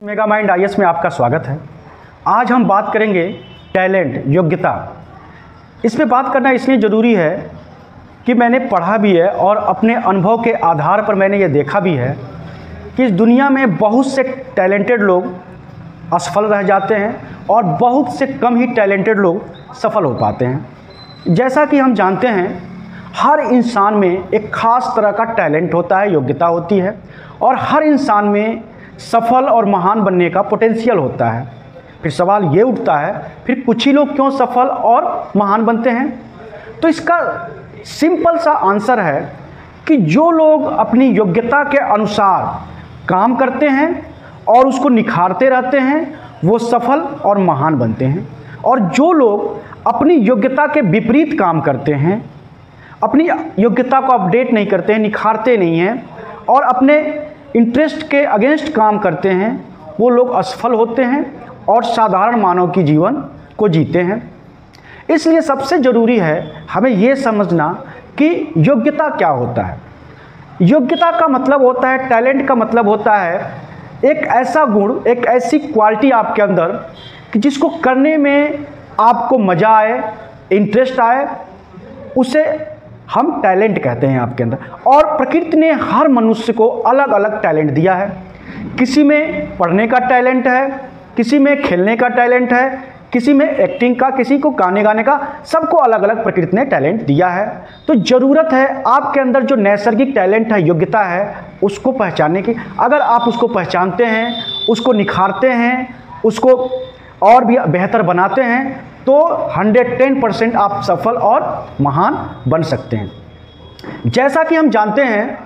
Mega mind IAS में आपका स्वागत है। आज हम बात करेंगे टैलेंट, योग्यता। इस पे बात करना इसलिए ज़रूरी है कि मैंने पढ़ा भी है और अपने अनुभव के आधार पर मैंने ये देखा भी है कि इस दुनिया में बहुत से टैलेंटेड लोग असफल रह जाते हैं और बहुत से कम ही टैलेंटेड लोग सफल हो पाते हैं। जैसा कि हम जानते हैं, हर इंसान में एक ख़ास तरह का टैलेंट होता है, योग्यता होती है और हर इंसान में सफल और महान बनने का पोटेंशियल होता है। फिर सवाल ये उठता है, फिर कुछ ही लोग क्यों सफल और महान बनते हैं? तो इसका सिंपल सा आंसर है कि जो लोग अपनी योग्यता के अनुसार काम करते हैं और उसको निखारते रहते हैं, वो सफल और महान बनते हैं। और जो लोग अपनी योग्यता के विपरीत काम करते हैं, अपनी योग्यता को अपडेट नहीं करते हैं, निखारते नहीं हैं और अपने इंटरेस्ट के अगेंस्ट काम करते हैं, वो लोग असफल होते हैं और साधारण मानव की जीवन को जीते हैं। इसलिए सबसे ज़रूरी है हमें ये समझना कि योग्यता क्या होता है। योग्यता का मतलब होता है, टैलेंट का मतलब होता है एक ऐसा गुण, एक ऐसी क्वालिटी आपके अंदर कि जिसको करने में आपको मज़ा आए, इंटरेस्ट आए, उसे हम टैलेंट कहते हैं आपके अंदर। और प्रकृति ने हर मनुष्य को अलग अलग टैलेंट दिया है। किसी में पढ़ने का टैलेंट है, किसी में खेलने का टैलेंट है, किसी में एक्टिंग का, किसी को गाने गाने का, सबको अलग अलग प्रकृति ने टैलेंट दिया है। तो ज़रूरत है आपके अंदर जो नैसर्गिक टैलेंट है, योग्यता है, उसको पहचानने की। अगर आप उसको पहचानते हैं, उसको निखारते हैं, उसको और भी बेहतर बनाते हैं, तो 110% आप सफल और महान बन सकते हैं। जैसा कि हम जानते हैं,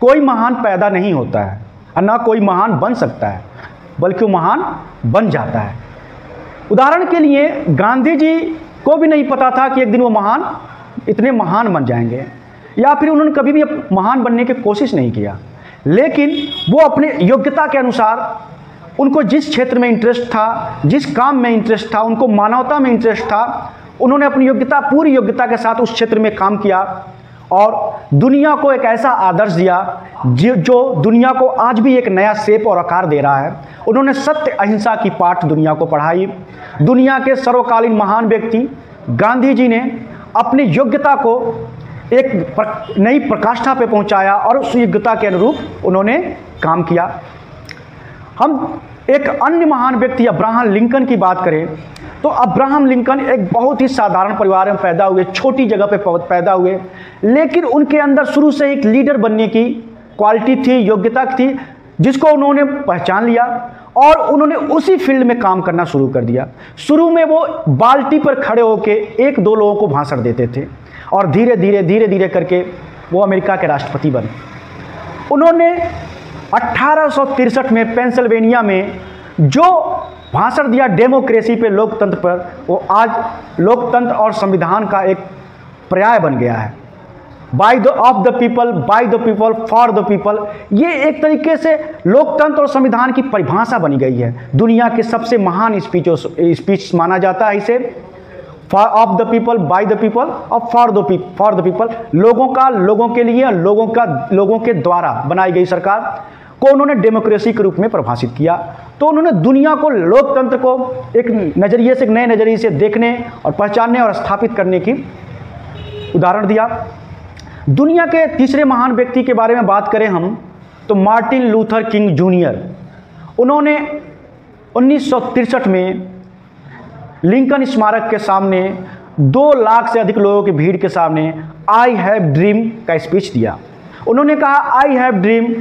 कोई महान पैदा नहीं होता है और ना कोई महान बन सकता है, बल्कि वो महान बन जाता है। उदाहरण के लिए गांधी जी को भी नहीं पता था कि एक दिन वो इतने महान बन जाएंगे, या फिर उन्होंने कभी भी महान बनने की कोशिश नहीं किया। लेकिन वो अपने योग्यता के अनुसार, उनको जिस क्षेत्र में इंटरेस्ट था, जिस काम में इंटरेस्ट था, उनको मानवता में इंटरेस्ट था, उन्होंने अपनी योग्यता, पूरी योग्यता के साथ उस क्षेत्र में काम किया और दुनिया को एक ऐसा आदर्श दिया जो दुनिया को आज भी एक नया शेप और आकार दे रहा है। उन्होंने सत्य अहिंसा की पाठ दुनिया को पढ़ाई। दुनिया के सर्वकालीन महान व्यक्ति गांधी जी ने अपनी योग्यता को एक नई प्रकाष्ठा पे पहुंचाया और उस योग्यता के अनुरूप उन्होंने काम किया। हम एक अन्य महान व्यक्ति अब्राहम लिंकन की बात करें तो अब्राहम लिंकन एक बहुत ही साधारण परिवार में पैदा हुए, छोटी जगह पे पैदा हुए, लेकिन उनके अंदर शुरू से एक लीडर बनने की क्वालिटी थी, योग्यता थी, जिसको उन्होंने पहचान लिया और उन्होंने उसी फील्ड में काम करना शुरू कर दिया। शुरू में वो बाल्टी पर खड़े होकर एक दो लोगों को भाषण देते थे और धीरे धीरे करके वो अमेरिका के राष्ट्रपति बने। उन्होंने 1863 में पेंसिल्वेनिया में जो भाषण दिया डेमोक्रेसी पे, लोकतंत्र पर, वो आज लोकतंत्र और संविधान का एक पर्याय बन गया है। By the of the people, by the people, for the people. ये एक तरीके से लोकतंत्र और संविधान की परिभाषा बनी गई है। दुनिया के सबसे महान स्पीच माना जाता है इसे। For of the people, by the people और फॉर द पीपल। लोगों का, लोगों के लिए, लोगों के द्वारा बनाई गई सरकार को उन्होंने डेमोक्रेसी के रूप में परिभाषित किया। तो उन्होंने दुनिया को, लोकतंत्र को एक नज़रिए से, एक नए नज़रिए से देखने और पहचानने और स्थापित करने की उदाहरण दिया। दुनिया के तीसरे महान व्यक्ति के बारे में बात करें हम तो मार्टिन लूथर किंग जूनियर। उन्होंने 1963 में लिंकन स्मारक के सामने 2 लाख से अधिक लोगों की भीड़ के सामने आई हैव ड्रीम का स्पीच दिया। उन्होंने कहा, I have dream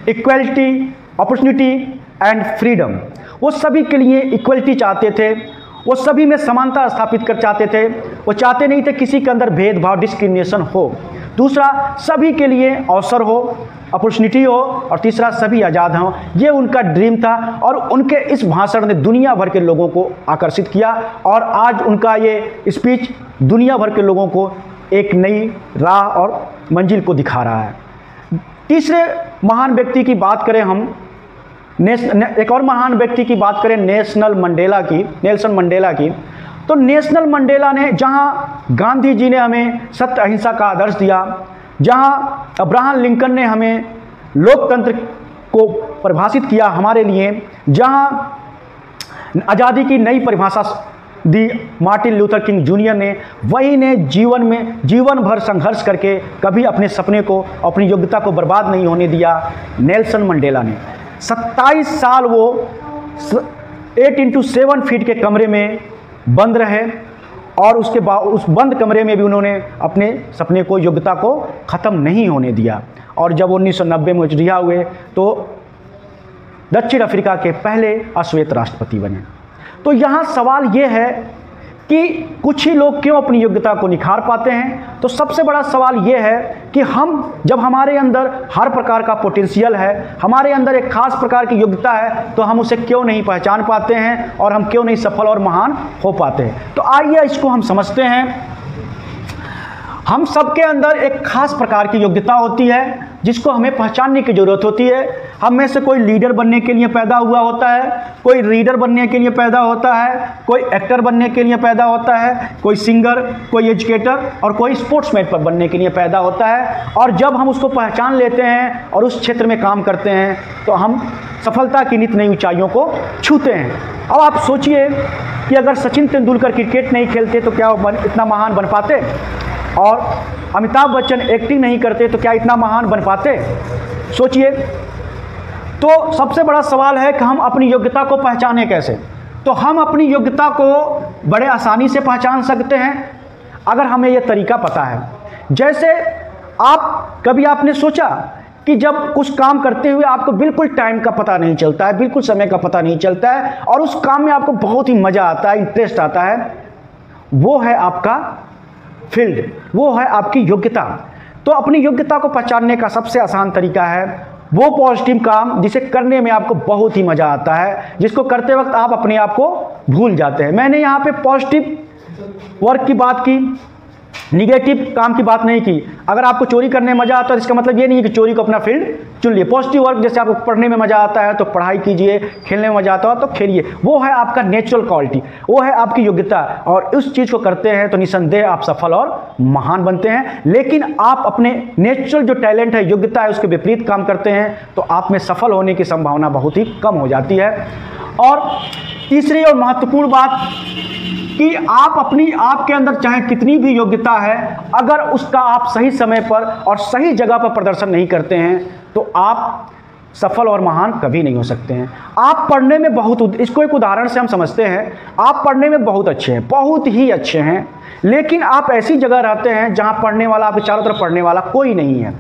equality, opportunity and freedom. वो सभी के लिए इक्वलिटी चाहते थे, वो सभी में समानता स्थापित कर चाहते थे। वो चाहते नहीं थे किसी के अंदर भेदभाव, डिस्क्रिमिनेशन हो। दूसरा, सभी के लिए अवसर हो, अपॉर्चुनिटी हो, और तीसरा, सभी आज़ाद हों। ये उनका ड्रीम था और उनके इस भाषण ने दुनिया भर के लोगों को आकर्षित किया और आज उनका ये स्पीच दुनिया भर के लोगों को एक नई राह और मंजिल को दिखा रहा है। तीसरे महान व्यक्ति की बात करें हम, एक और महान व्यक्ति की बात करें नेल्सन मंडेला की, तो नेल्सन मंडेला ने, जहां गांधी जी ने हमें सत्य अहिंसा का आदर्श दिया, जहां अब्राहम लिंकन ने हमें लोकतंत्र को परिभाषित किया हमारे लिए, जहाँ आज़ादी की नई परिभाषा दी मार्टिन लूथर किंग जूनियर ने, वही ने जीवन भर संघर्ष करके कभी अपने सपने को, अपनी योग्यता को बर्बाद नहीं होने दिया। नेल्सन मंडेला ने 27 साल वो 8x7 फीट के कमरे में बंद रहे और उसके बाद उस बंद कमरे में भी उन्होंने अपने सपने को, योग्यता को ख़त्म नहीं होने दिया। और जब 1990 में रिहा हुए तो दक्षिण अफ्रीका के पहले अश्वेत राष्ट्रपति बने। तो यहाँ सवाल ये है कि कुछ ही लोग क्यों अपनी योग्यता को निखार पाते हैं। तो सबसे बड़ा सवाल ये है कि जब हमारे अंदर हर प्रकार का पोटेंशियल है, हमारे अंदर एक खास प्रकार की योग्यता है, तो हम उसे क्यों नहीं पहचान पाते हैं और हम क्यों नहीं सफल और महान हो पाते हैं। तो आइए इसको हम समझते हैं। हम सबके अंदर एक खास प्रकार की योग्यता होती है जिसको हमें पहचानने की ज़रूरत होती है। हम में से कोई लीडर बनने के लिए पैदा हुआ होता है, कोई रीडर बनने के लिए पैदा होता है, कोई एक्टर बनने के लिए पैदा होता है, कोई सिंगर, कोई एजुकेटर और कोई स्पोर्ट्समैन पर बनने के लिए पैदा होता है। और जब हम उसको पहचान लेते हैं और उस क्षेत्र में काम करते हैं तो हम सफलता की नित नई ऊंचाइयों को छूते हैं। अब आप सोचिए कि अगर सचिन तेंदुलकर क्रिकेट नहीं खेलते तो क्या वो इतना महान बन पाते, और अमिताभ बच्चन एक्टिंग नहीं करते तो क्या इतना महान बन पाते। सोचिए। तो सबसे बड़ा सवाल है कि हम अपनी योग्यता को पहचानें कैसे। तो हम अपनी योग्यता को बड़े आसानी से पहचान सकते हैं अगर हमें यह तरीका पता है। जैसे कभी आपने सोचा कि जब कुछ काम करते हुए आपको बिल्कुल टाइम का पता नहीं चलता है, बिल्कुल समय का पता नहीं चलता है और उस काम में आपको बहुत ही मज़ा आता है, इंटरेस्ट आता है, वो है आपका फील्ड, वो है आपकी योग्यता। तो अपनी योग्यता को पहचानने का सबसे आसान तरीका है वो पॉजिटिव काम जिसे करने में आपको बहुत ही मज़ा आता है, जिसको करते वक्त आप अपने आप को भूल जाते हैं। मैंने यहाँ पे पॉजिटिव वर्क की बात की, निगेटिव काम की बात नहीं की। अगर आपको चोरी करने में मज़ा आता है इसका मतलब ये नहीं है कि चोरी को अपना फील्ड चुन लिए। पॉजिटिव वर्क, जैसे आपको पढ़ने में मज़ा आता है तो पढ़ाई कीजिए, खेलने में मज़ा आता है तो खेलिए, वो है आपका नेचुरल क्वालिटी, वो है आपकी योग्यता। और उस चीज़ को करते हैं तो निसंदेह आप सफल और महान बनते हैं। लेकिन आप अपने नेचुरल जो टैलेंट है, योग्यता है, उसके विपरीत काम करते हैं तो आप में सफल होने की संभावना बहुत ही कम हो जाती है। और तीसरी और महत्वपूर्ण बात कि आपके अंदर चाहे कितनी भी योग्यता है, अगर उसका आप सही समय पर और सही जगह पर प्रदर्शन नहीं करते हैं तो आप सफल और महान कभी नहीं हो सकते हैं। आप पढ़ने में इसको एक उदाहरण से हम समझते हैं। आप पढ़ने में बहुत अच्छे हैं, बहुत ही अच्छे हैं, लेकिन आप ऐसी जगह रहते हैं जहां पढ़ने वाला, आपके चारों तरफ पढ़ने वाला कोई नहीं है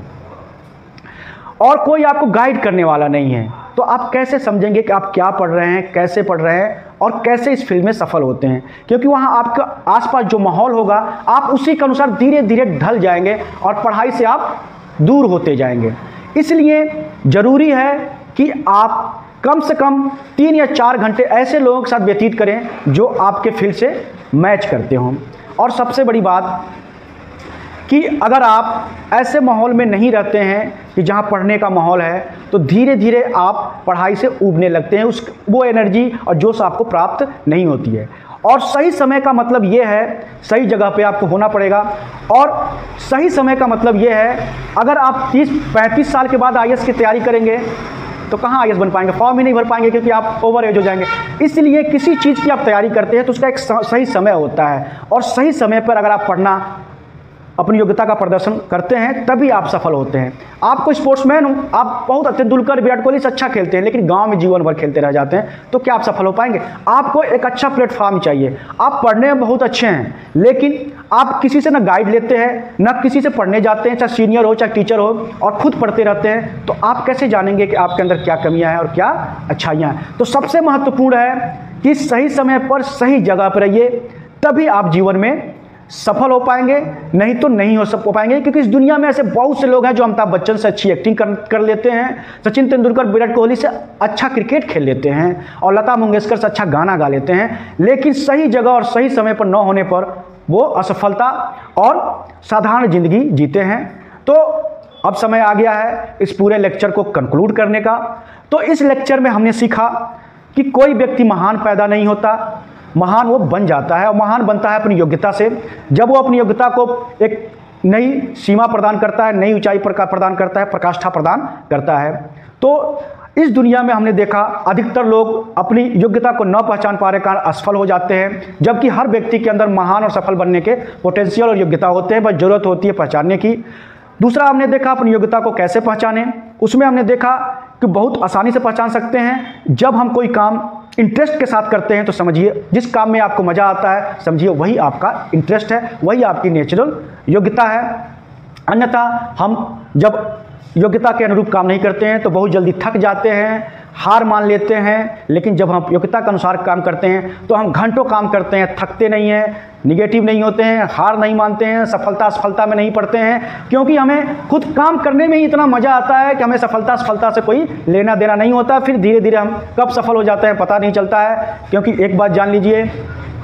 और कोई आपको गाइड करने वाला नहीं है। तो आप कैसे समझेंगे कि आप क्या पढ़ रहे हैं, कैसे पढ़ रहे हैं और कैसे इस फील्ड में सफल होते हैं? क्योंकि वहाँ आपका आसपास जो माहौल होगा आप उसी के अनुसार धीरे धीरे ढल जाएंगे और पढ़ाई से आप दूर होते जाएंगे। इसलिए ज़रूरी है कि आप कम से कम 3 या 4 घंटे ऐसे लोगों के साथ व्यतीत करें जो आपके फील्ड से मैच करते हों। और सबसे बड़ी बात कि अगर आप ऐसे माहौल में नहीं रहते हैं कि जहां पढ़ने का माहौल है तो धीरे धीरे आप पढ़ाई से ऊबने लगते हैं, वो एनर्जी और जोश आपको प्राप्त नहीं होती है। और सही समय का मतलब ये है, सही जगह पे आपको होना पड़ेगा। और सही समय का मतलब ये है, अगर आप 30-35 साल के बाद आईएएस की तैयारी करेंगे तो कहाँ आईएएस बन पाएंगे, फॉर्म ही नहीं भर पाएंगे क्योंकि आप ओवर एज हो जाएंगे। इसलिए किसी चीज़ की आप तैयारी करते हैं तो उसका एक सही समय होता है और सही समय पर अगर आप पढ़ना, अपनी योग्यता का प्रदर्शन करते हैं तभी आप सफल होते हैं। आप कोई स्पोर्ट्समैन हो, आप बहुत तेंदुलकर, विराट कोहली से अच्छा खेलते हैं लेकिन गांव में जीवन भर खेलते रह जाते हैं तो क्या आप सफल हो पाएंगे? आपको एक अच्छा प्लेटफॉर्म चाहिए। आप पढ़ने में बहुत अच्छे हैं लेकिन आप किसी से ना गाइड लेते हैं, ना किसी से पढ़ने जाते हैं, चाहे सीनियर हो चाहे टीचर हो, और खुद पढ़ते रहते हैं, तो आप कैसे जानेंगे कि आपके अंदर क्या कमियाँ हैं और क्या अच्छाइयाँ हैं? तो सबसे महत्वपूर्ण है कि सही समय पर सही जगह पर रहिए, तभी आप जीवन में सफल हो पाएंगे, नहीं तो नहीं हो पाएंगे। क्योंकि इस दुनिया में ऐसे बहुत से लोग हैं जो अमिताभ बच्चन से अच्छी एक्टिंग कर लेते हैं, सचिन तेंदुलकर, विराट कोहली से अच्छा क्रिकेट खेल लेते हैं और लता मंगेशकर से अच्छा गाना गा लेते हैं, लेकिन सही जगह और सही समय पर न होने पर वो असफलता और साधारण जिंदगी जीते हैं। तो अब समय आ गया है इस पूरे लेक्चर को कंक्लूड करने का। तो इस लेक्चर में हमने सीखा कि कोई व्यक्ति महान पैदा नहीं होता, महान वो बन जाता है और महान बनता है अपनी योग्यता से। जब वो अपनी योग्यता को एक नई सीमा प्रदान करता है, नई ऊंचाई प्रदान करता है, प्रकाष्ठा प्रदान करता है। तो इस दुनिया में हमने देखा अधिकतर लोग अपनी योग्यता को न पहचान पा रहे कारण असफल हो जाते हैं, जबकि हर व्यक्ति के अंदर महान और सफल बनने के पोटेंशियल और योग्यता होते हैं, बस जरूरत होती है पहचानने की। दूसरा हमने देखा अपनी योग्यता को कैसे पहचानें। उसमें हमने देखा कि बहुत आसानी से पहचान सकते हैं। जब हम कोई काम इंटरेस्ट के साथ करते हैं तो समझिए जिस काम में आपको मज़ा आता है समझिए वही आपका इंटरेस्ट है, वही आपकी नेचुरल योग्यता है। अन्यथा हम जब योग्यता के अनुरूप काम नहीं करते हैं तो बहुत जल्दी थक जाते हैं, हार मान लेते हैं। लेकिन जब हम योग्यता के अनुसार काम करते हैं तो हम घंटों काम करते हैं, थकते नहीं हैं, निगेटिव नहीं होते हैं, हार नहीं मानते हैं, सफलता असफलता में नहीं पड़ते हैं, क्योंकि हमें खुद काम करने में ही इतना मज़ा आता है कि हमें सफलता असफलता से कोई लेना देना नहीं होता। फिर धीरे धीरे हम कब सफल हो जाते हैं पता नहीं चलता है। क्योंकि एक बात जान लीजिए,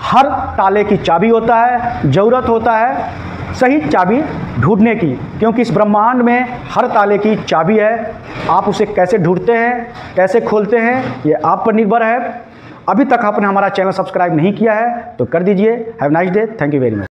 हर ताले की चाबी होता है, ज़रूरत होता है सही चाबी ढूंढने की, क्योंकि इस ब्रह्मांड में हर ताले की चाबी है। आप उसे कैसे ढूंढते हैं, कैसे खोलते हैं, ये आप पर निर्भर है। अभी तक आपने हमारा चैनल सब्सक्राइब नहीं किया है तो कर दीजिए। Have nice day, thank you very much.